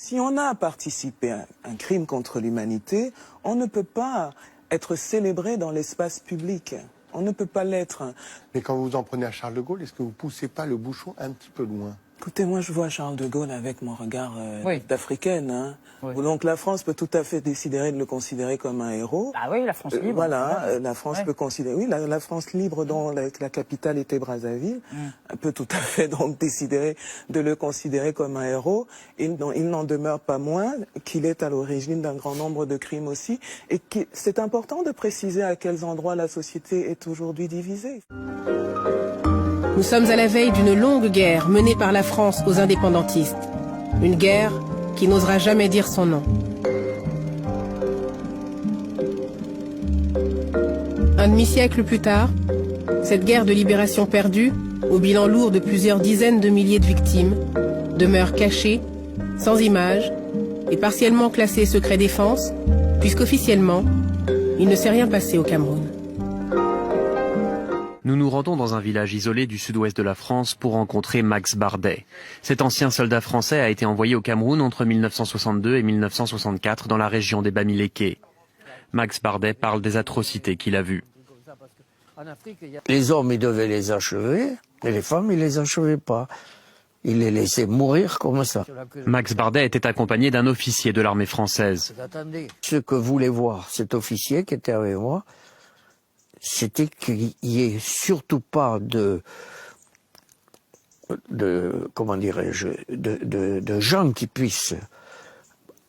Si on a participé à un crime contre l'humanité, on ne peut pas être célébré dans l'espace public. On ne peut pas l'être. Mais quand vous en prenez à Charles de Gaulle, est-ce que vous ne poussez pas le bouchon un petit peu loin? Écoutez, moi je vois Charles de Gaulle avec mon regard d'africaine. Hein. Oui. Donc la France peut tout à fait décider de le considérer comme un héros. Ah oui, la France libre. Voilà, la France peut considérer... Oui, la France libre dont la capitale était Brazzaville peut tout à fait donc décider de le considérer comme un héros. Il n'en demeure pas moins qu'il est à l'origine d'un grand nombre de crimes aussi. Et c'est important de préciser à quels endroits la société est aujourd'hui divisée. Nous sommes à la veille d'une longue guerre menée par la France aux indépendantistes. Une guerre qui n'osera jamais dire son nom. Un demi-siècle plus tard, cette guerre de libération perdue, au bilan lourd de plusieurs dizaines de milliers de victimes, demeure cachée, sans images et partiellement classée secret défense, puisqu'officiellement, il ne s'est rien passé au Cameroun. Nous nous rendons dans un village isolé du sud-ouest de la France pour rencontrer Max Bardet. Cet ancien soldat français a été envoyé au Cameroun entre 1962 et 1964 dans la région des Bamileke. Max Bardet parle des atrocités qu'il a vues. Les hommes, ils devaient les achever, et les femmes, ils les achevaient pas. Ils les laissaient mourir comme ça. Max Bardet était accompagné d'un officier de l'armée française. Ce que voulait voir cet officier qui était avec moi, c'était qu'il n'y ait surtout pas de comment dirais-je, de gens qui puissent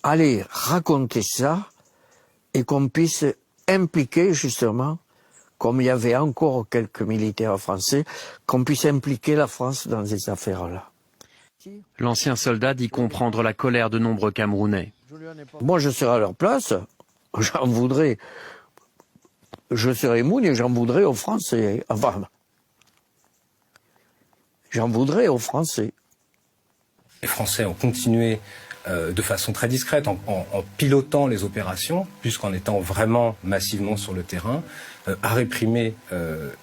aller raconter ça et qu'on puisse impliquer justement, comme il y avait encore quelques militaires français, qu'on puisse impliquer la France dans ces affaires-là. L'ancien soldat dit comprendre la colère de nombreux Camerounais. Moi, je serais à leur place, j'en voudrais. Je serais moune et j'en voudrais aux Français. Enfin, j'en voudrais aux Français. Les Français ont continué de façon très discrète en pilotant les opérations, puisqu'en étant vraiment massivement sur le terrain, à réprimer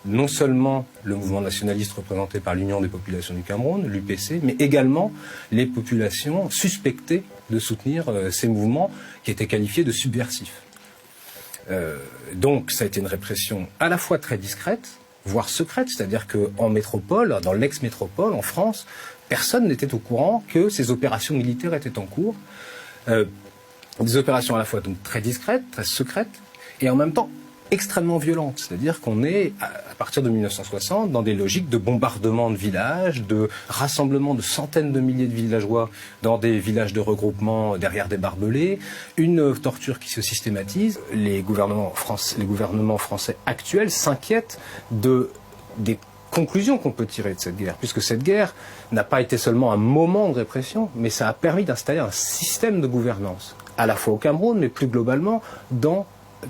non seulement le mouvement nationaliste représenté par l'Union des populations du Cameroun, l'UPC, mais également les populations suspectées de soutenir ces mouvements qui étaient qualifiés de subversifs. Donc ça a été une répression à la fois très discrète, voire secrète, c'est-à-dire qu'en métropole, dans l'ex-métropole, en France, personne n'était au courant que ces opérations militaires étaient en cours. Des opérations à la fois donc très discrètes, très secrètes, et en même temps extrêmement violentes. C'est-à-dire qu'on est, à partir de 1960, dans des logiques de bombardement de villages, de rassemblement de centaines de milliers de villageois dans des villages de regroupement derrière des barbelés, une torture qui se systématise. Les gouvernements français actuels s'inquiètent des conclusions qu'on peut tirer de cette guerre, puisque cette guerre n'a pas été seulement un moment de répression, mais ça a permis d'installer un système de gouvernance, à la fois au Cameroun, mais plus globalement dans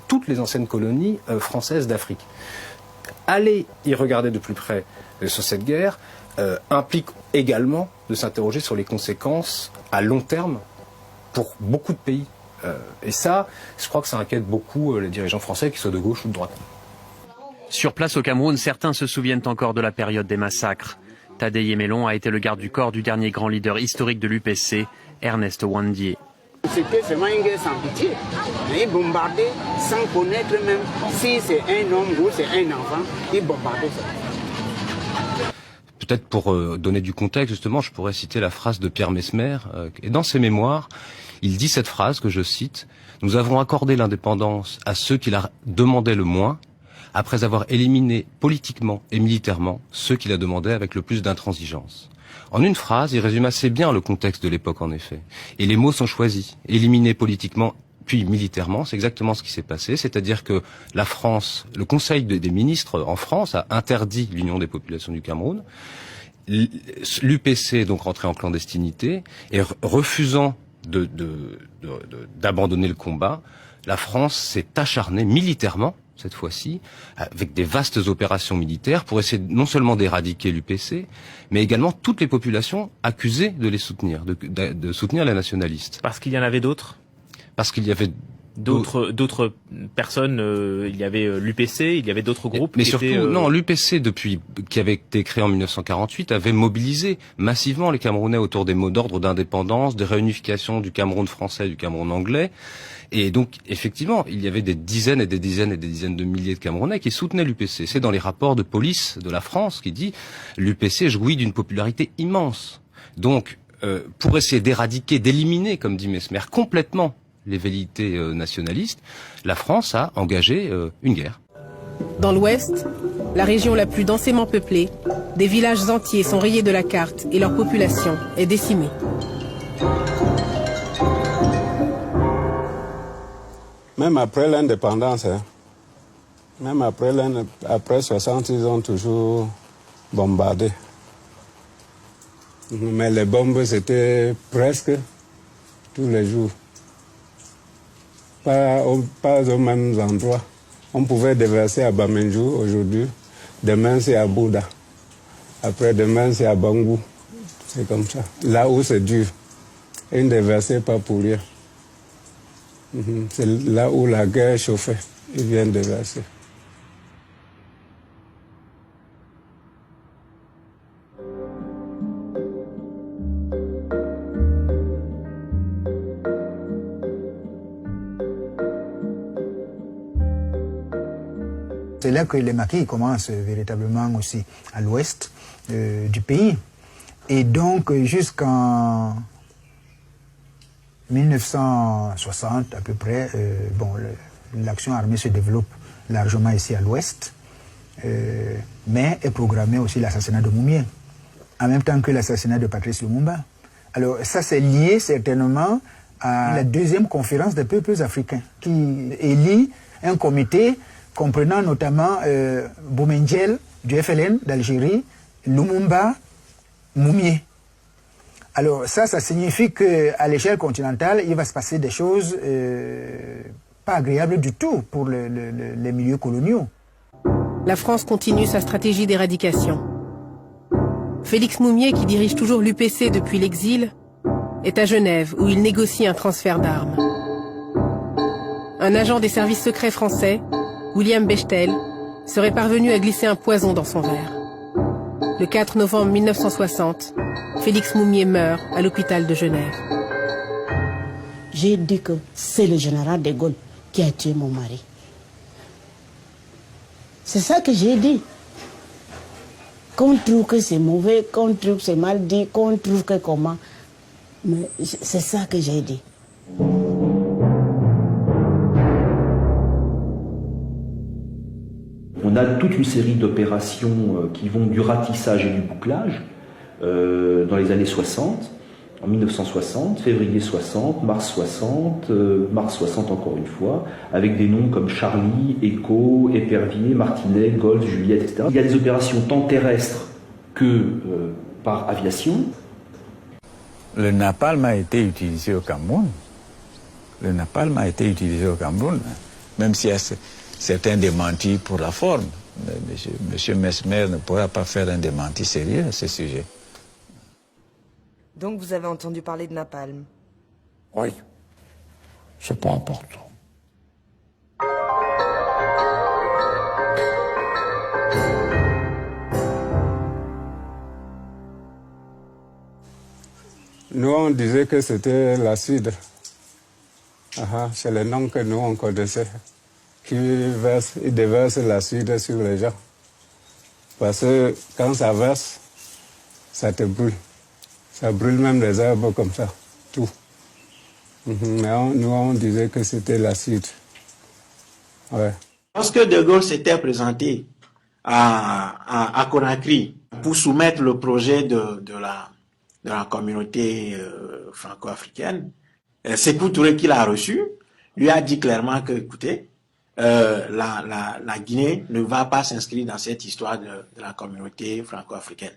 toutes les anciennes colonies françaises d'Afrique. Aller y regarder de plus près sur cette guerre implique également de s'interroger sur les conséquences à long terme pour beaucoup de pays. Et ça, je crois que ça inquiète beaucoup les dirigeants français, qu'ils soient de gauche ou de droite. Sur place au Cameroun, certains se souviennent encore de la période des massacres. Tadeye Melon a été le garde du corps du dernier grand leader historique de l'UPC, Ernest Ouandié. C'était vraiment une guerre sans pitié. Ils bombardaient sans connaître même si c'est un homme ou c'est un enfant. Ils bombardaient ça. Peut-être pour donner du contexte, justement, je pourrais citer la phrase de Pierre Messmer. Et dans ses mémoires, il dit cette phrase que je cite: « Nous avons accordé l'indépendance à ceux qui la demandaient le moins, après avoir éliminé politiquement et militairement ceux qui la demandaient avec le plus d'intransigeance. » En une phrase, il résume assez bien le contexte de l'époque, en effet. Et les mots sont choisis. Éliminer politiquement, puis militairement, c'est exactement ce qui s'est passé. C'est-à-dire que la France, le Conseil des ministres en France a interdit l'Union des populations du Cameroun. L'UPC est donc rentré en clandestinité et refusant d'abandonner le combat, la France s'est acharnée militairement, cette fois-ci, avec des vastes opérations militaires pour essayer non seulement d'éradiquer l'UPC, mais également toutes les populations accusées de les soutenir, de soutenir les nationalistes. Parce qu'il y en avait d'autres ? Parce qu'il y avait d'autres personnes. Il y avait l'UPC, il y avait d'autres groupes. Mais qui surtout, étaient, non, l'UPC qui avait été créé en 1948 avait mobilisé massivement les Camerounais autour des mots d'ordre d'indépendance, de réunification du Cameroun français et du Cameroun anglais. Et donc, effectivement, il y avait des dizaines et des dizaines et des dizaines de milliers de Camerounais qui soutenaient l'UPC. C'est dans les rapports de police de la France qui dit l'UPC jouit d'une popularité immense. Donc, pour essayer d'éradiquer, d'éliminer, comme dit Mesmer, complètement les velléités nationalistes, la France a engagé une guerre. Dans l'Ouest, la région la plus densément peuplée, des villages entiers sont rayés de la carte et leur population est décimée. Même après l'indépendance, même après 60, ils ont toujours bombardé. Mais les bombes, c'était presque tous les jours. Pas aux mêmes endroits. On pouvait déverser à Bamenjou aujourd'hui. Demain, c'est à Bouddha. Après-demain, c'est à Bangou. C'est comme ça. Là où c'est dur. Ils ne déversaient pas pour rien. C'est là où la guerre chauffait. Ils viennent déverser. C'est là que les maquis commencent véritablement aussi à l'ouest du pays. Et donc jusqu'en 1960 à peu près, l'action armée se développe largement ici à l'ouest, mais est programmé aussi l'assassinat de Moumié, en même temps que l'assassinat de Patrice Lumumba. Alors ça c'est lié certainement à la deuxième conférence des peuples africains qui élit un comité comprenant notamment Boumendjel du FLN d'Algérie, Lumumba, Moumié. Alors ça signifie qu'à l'échelle continentale, il va se passer des choses pas agréables du tout pour les milieux coloniaux. La France continue sa stratégie d'éradication. Félix Moumié, qui dirige toujours l'UPC depuis l'exil, est à Genève où il négocie un transfert d'armes. Un agent des services secrets français, William Bechtel, serait parvenu à glisser un poison dans son verre. Le 4 novembre 1960, Félix Moumié meurt à l'hôpital de Genève. J'ai dit que c'est le général de Gaulle qui a tué mon mari. C'est ça que j'ai dit. Qu'on trouve que c'est mauvais, qu'on trouve que c'est mal dit, qu'on trouve que comment. Mais c'est ça que j'ai dit. On a toute une série d'opérations qui vont du ratissage et du bouclage dans les années 60, en 1960, février 60, mars 60, mars 60 encore une fois, avec des noms comme Charlie, Echo, Épervier, Martinet, Gold, Juliette, etc. Il y a des opérations tant terrestres que par aviation. Le napalm a été utilisé au Cameroun. Le napalm a été utilisé au Cameroun, même s'il y a certains démentis pour la forme. Monsieur Mesmer ne pourra pas faire un démenti sérieux à ce sujet. Donc vous avez entendu parler de napalm? Oui. C'est pas important. Nous, on disait que c'était l'acide. C'est le nom que nous, on connaissait. Qui déverse l'acide sur les gens. Parce que quand ça verse, ça te brûle. Ça brûle même les arbres comme ça, tout. Mais nous, on disait que c'était l'acide. Ouais. Lorsque De Gaulle s'était présenté à Conakry pour soumettre le projet de la communauté franco-africaine, Sékou Touré, qui l'a reçu, lui a dit clairement que, écoutez, la Guinée ne va pas s'inscrire dans cette histoire de la communauté franco-africaine.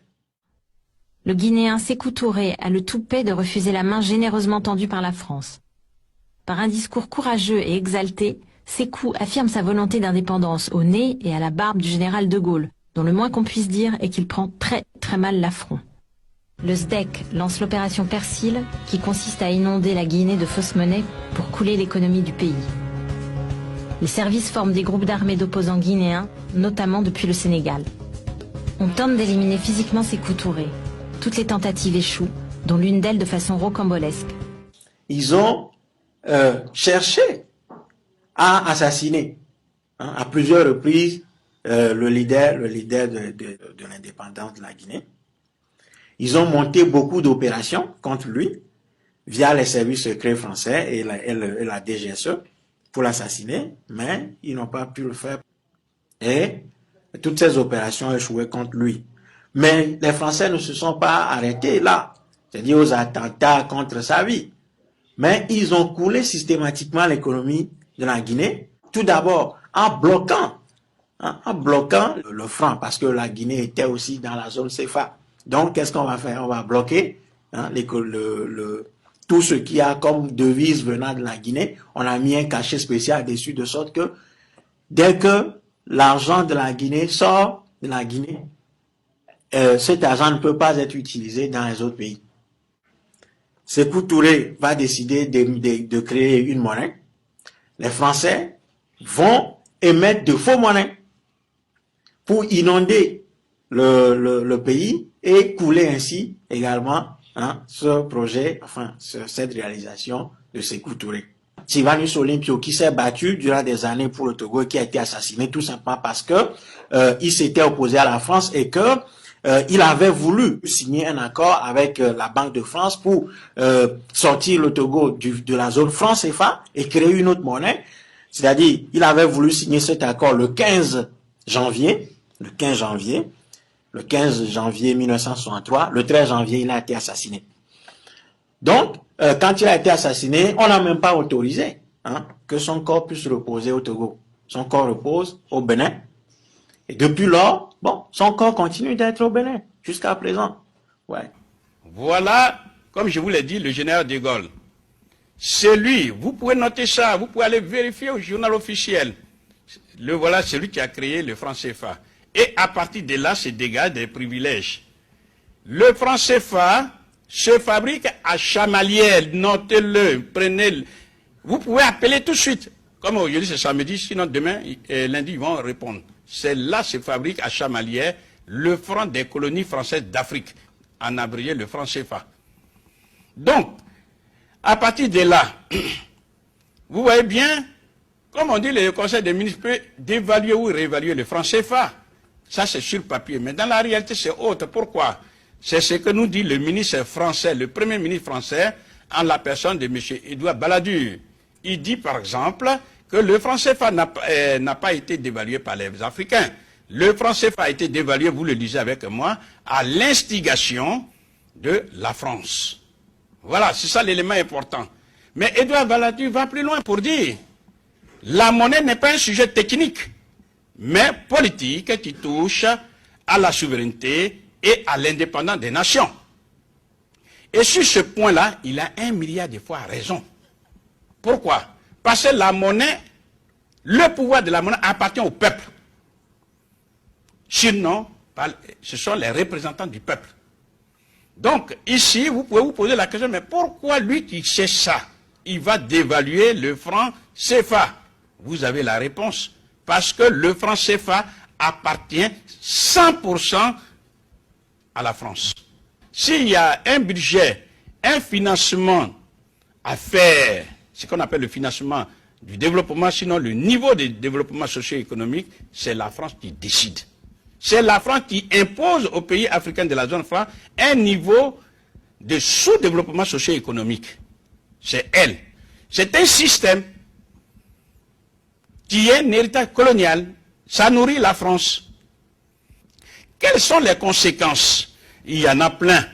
Le Guinéen Sékou Touré a le toupet de refuser la main généreusement tendue par la France. Par un discours courageux et exalté, Sékou affirme sa volonté d'indépendance au nez et à la barbe du général de Gaulle, dont le moins qu'on puisse dire est qu'il prend très très mal l'affront. Le SDEC lance l'opération Persil, qui consiste à inonder la Guinée de fausses monnaies pour couler l'économie du pays. Les services forment des groupes d'armées d'opposants guinéens, notamment depuis le Sénégal. On tente d'éliminer physiquement Sékou Touré. Toutes les tentatives échouent, dont l'une d'elles de façon rocambolesque. Ils ont cherché à assassiner à plusieurs reprises le leader de l'indépendance de la Guinée. Ils ont monté beaucoup d'opérations contre lui via les services secrets français et la DGSE pour l'assassiner, mais ils n'ont pas pu le faire. Et toutes ces opérations ont échoué contre lui. Mais les Français ne se sont pas arrêtés là, c'est-à-dire aux attentats contre sa vie. Mais ils ont coulé systématiquement l'économie de la Guinée, tout d'abord en bloquant le franc, parce que la Guinée était aussi dans la zone CFA. Donc, qu'est-ce qu'on va faire? On va bloquer tout ce qu'il y a comme devise venant de la Guinée. On a mis un cachet spécial dessus, de sorte que dès que l'argent de la Guinée sort de la Guinée, cet argent ne peut pas être utilisé dans les autres pays. Sékou Touré va décider de créer une monnaie. Les Français vont émettre de faux monnaies pour inonder le pays et couler ainsi également ce projet, enfin cette réalisation de Sékou Touré. Sylvanus Olympio, qui s'est battu durant des années pour le Togo, qui a été assassiné tout simplement parce que il s'était opposé à la France et que il avait voulu signer un accord avec la Banque de France pour sortir le Togo de la zone franc CFA et créer une autre monnaie. C'est-à-dire, il avait voulu signer cet accord le 15 janvier 1963. Le 13 janvier, il a été assassiné. Donc, quand il a été assassiné, on n'a même pas autorisé que son corps puisse reposer au Togo. Son corps repose au Bénin. Et depuis lors, son corps continue d'être au Bénin, jusqu'à présent. Ouais. Voilà, comme je vous l'ai dit, le général de Gaulle. C'est lui, vous pouvez noter ça, vous pouvez aller vérifier au journal officiel. Voilà celui qui a créé le franc CFA. Et à partir de là, se dégage des privilèges. Le franc CFA se fabrique à Chamalières, notez-le, prenez-le. Vous pouvez appeler tout de suite. Comme aujourd'hui c'est samedi, sinon demain, lundi, ils vont répondre. C'est là se fabrique à Chamalières le franc des colonies françaises d'Afrique, en abrégé le franc CFA. Donc, à partir de là, vous voyez bien, comme on dit, le Conseil des ministres peut dévaluer ou réévaluer le franc CFA. Ça, c'est sur papier. Mais dans la réalité, c'est autre. Pourquoi? C'est ce que nous dit le ministre français, le premier ministre français, en la personne de M. Édouard Balladur. Il dit, par exemple, que le franc CFA n'a pas été dévalué par les Africains. Le franc CFA a été dévalué, vous le lisez avec moi, à l'instigation de la France. Voilà, c'est ça l'élément important. Mais Édouard Balladur va plus loin pour dire, la monnaie n'est pas un sujet technique, mais politique qui touche à la souveraineté et à l'indépendance des nations. Et sur ce point-là, il a 1 milliard de fois raison. Pourquoi? Parce que la monnaie, le pouvoir de la monnaie appartient au peuple. Sinon, ce sont les représentants du peuple. Donc, ici, vous pouvez vous poser la question, mais pourquoi lui qui sait ça, il va dévaluer le franc CFA? Vous avez la réponse. Parce que le franc CFA appartient 100% à la France. S'il y a un budget, un financement à faire, ce qu'on appelle le financement du développement, sinon le niveau de développement socio-économique, c'est la France qui décide. C'est la France qui impose aux pays africains de la zone franc un niveau de sous-développement socio-économique. C'est elle. C'est un système qui est un héritage colonial. Ça nourrit la France. Quelles sont les conséquences? Il y en a plein.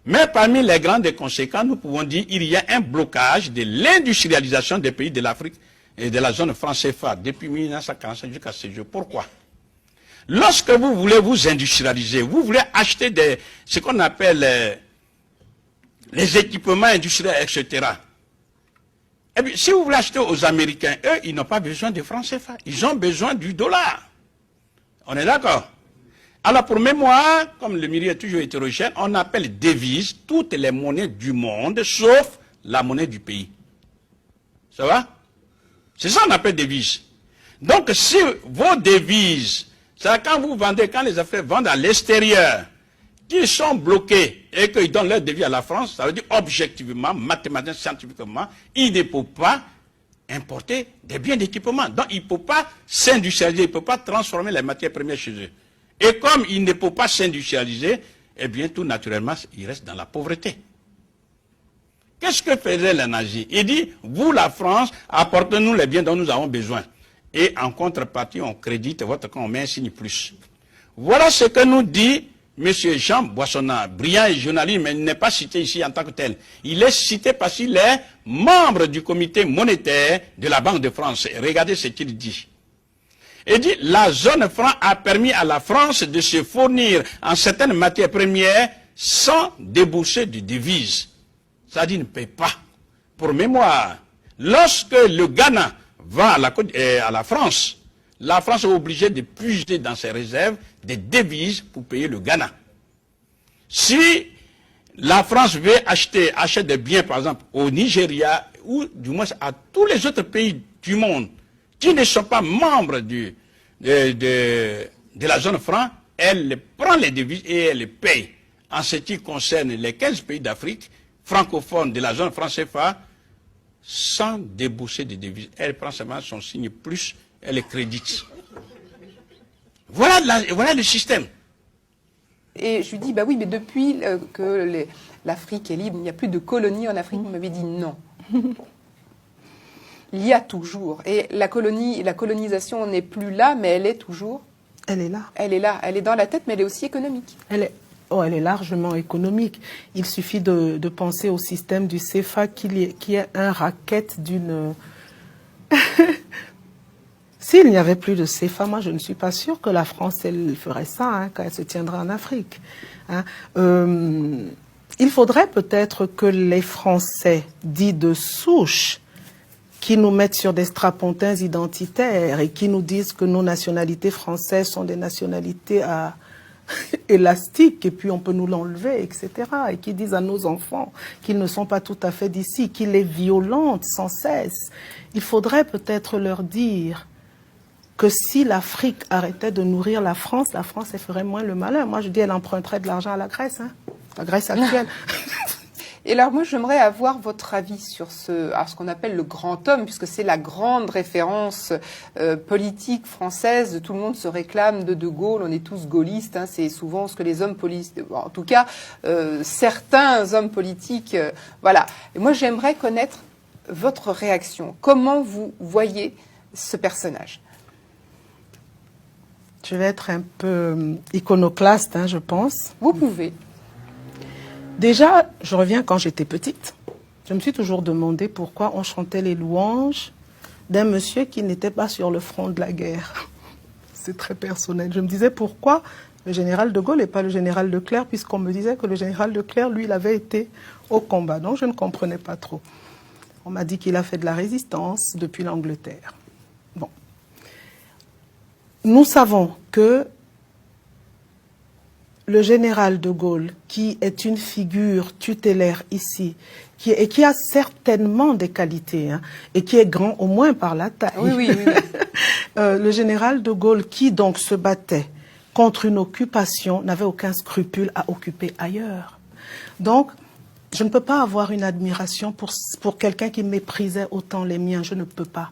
Mais parmi les grandes conséquences, nous pouvons dire qu'il y a un blocage de l'industrialisation des pays de l'Afrique et de la zone franc CFA depuis 1945 jusqu'à ce jour. Pourquoi? Lorsque vous voulez vous industrialiser, vous voulez acheter ce qu'on appelle les équipements industriels, etc. Eh bien, si vous voulez acheter aux Américains, eux, ils n'ont pas besoin de francs CFA. Ils ont besoin du dollar. On est d'accord? Alors, pour mémoire, comme le milieu est toujours hétérogène, on appelle devise toutes les monnaies du monde, sauf la monnaie du pays. Ça va? C'est ça qu'on appelle devise. Donc, si vos devises, c'est quand vous vendez, quand les Africains vendent à l'extérieur, qu'ils sont bloqués et qu'ils donnent leur devis à la France, ça veut dire objectivement, mathématiquement, scientifiquement, ils ne peuvent pas importer des biens d'équipement. Donc, ils ne peuvent pas s'industrialiser, ils ne peuvent pas transformer les matières premières chez eux. Et comme ils ne peuvent pas s'industrialiser, eh bien, tout naturellement, ils restent dans la pauvreté. Qu'est-ce que faisait les nazis? Il dit, vous, la France, apportez-nous les biens dont nous avons besoin. Et en contrepartie, on crédite votre compte, on met un signe plus. Voilà ce que nous dit M. Jean Boissonnat, brillant et journaliste, mais il n'est pas cité ici en tant que tel. Il est cité parce qu'il est membre du comité monétaire de la Banque de France. Regardez ce qu'il dit. Il dit, la zone franc a permis à la France de se fournir en certaines matières premières sans débourser de devises. Ça dit, ne paye pas. Pour mémoire, lorsque le Ghana va à la France est obligée de puiser dans ses réserves des devises pour payer le Ghana. Si la France veut achète des biens, par exemple, au Nigeria, ou du moins à tous les autres pays du monde, qui ne sont pas membres de la zone franc, elle prend les devises et elle les paye. En ce qui concerne les 15 pays d'Afrique francophones de la zone franc CFA, sans débourser de devises. Elle prend seulement son signe plus, elle les crédite. Voilà le système. Et je lui dis, bah oui, mais depuis que l'Afrique est libre, il n'y a plus de colonies en Afrique. Vous m'avez dit non. Il y a toujours. Et la colonisation n'est plus là, mais elle est toujours. Elle est là. Elle est là. Elle est dans la tête, mais elle est aussi économique. Elle est largement économique. Il suffit de penser au système du CFA qui est un racket d'une... S'il n'y avait plus de CFA, moi je ne suis pas sûre que la France elle ferait ça quand elle se tiendra en Afrique. Il faudrait peut-être que les Français dits de souche qui nous mettent sur des strapontins identitaires et qui nous disent que nos nationalités françaises sont des nationalités élastiques et puis on peut nous l'enlever, etc. Et qui disent à nos enfants qu'ils ne sont pas tout à fait d'ici, qu'ils les violentent sans cesse. Il faudrait peut-être leur dire que si l'Afrique arrêtait de nourrir la France, elle ferait moins le malin. Moi, je dis, elle emprunterait de l'argent à la Grèce, la Grèce actuelle. Et alors, moi, j'aimerais avoir votre avis sur ce qu'on appelle le grand homme, puisque c'est la grande référence politique française. Tout le monde se réclame de Gaulle. On est tous gaullistes. C'est souvent ce que les hommes politiques, en tout cas, certains hommes politiques, voilà. Et moi, j'aimerais connaître votre réaction. Comment vous voyez ce personnage ? Je vais être un peu iconoclaste, je pense. Vous pouvez. Déjà, je reviens quand j'étais petite. Je me suis toujours demandé pourquoi on chantait les louanges d'un monsieur qui n'était pas sur le front de la guerre. C'est très personnel. Je me disais pourquoi le général de Gaulle et pas le général Leclerc, puisqu'on me disait que le général Leclerc, lui, il avait été au combat. Donc je ne comprenais pas trop. On m'a dit qu'il a fait de la résistance depuis l'Angleterre. Bon. Nous savons que le général de Gaulle, qui est une figure tutélaire ici, et qui a certainement des qualités, et qui est grand au moins par la taille. Oui. Le général de Gaulle, qui donc se battait contre une occupation, n'avait aucun scrupule à occuper ailleurs. Donc, je ne peux pas avoir une admiration pour quelqu'un qui méprisait autant les miens, je ne peux pas.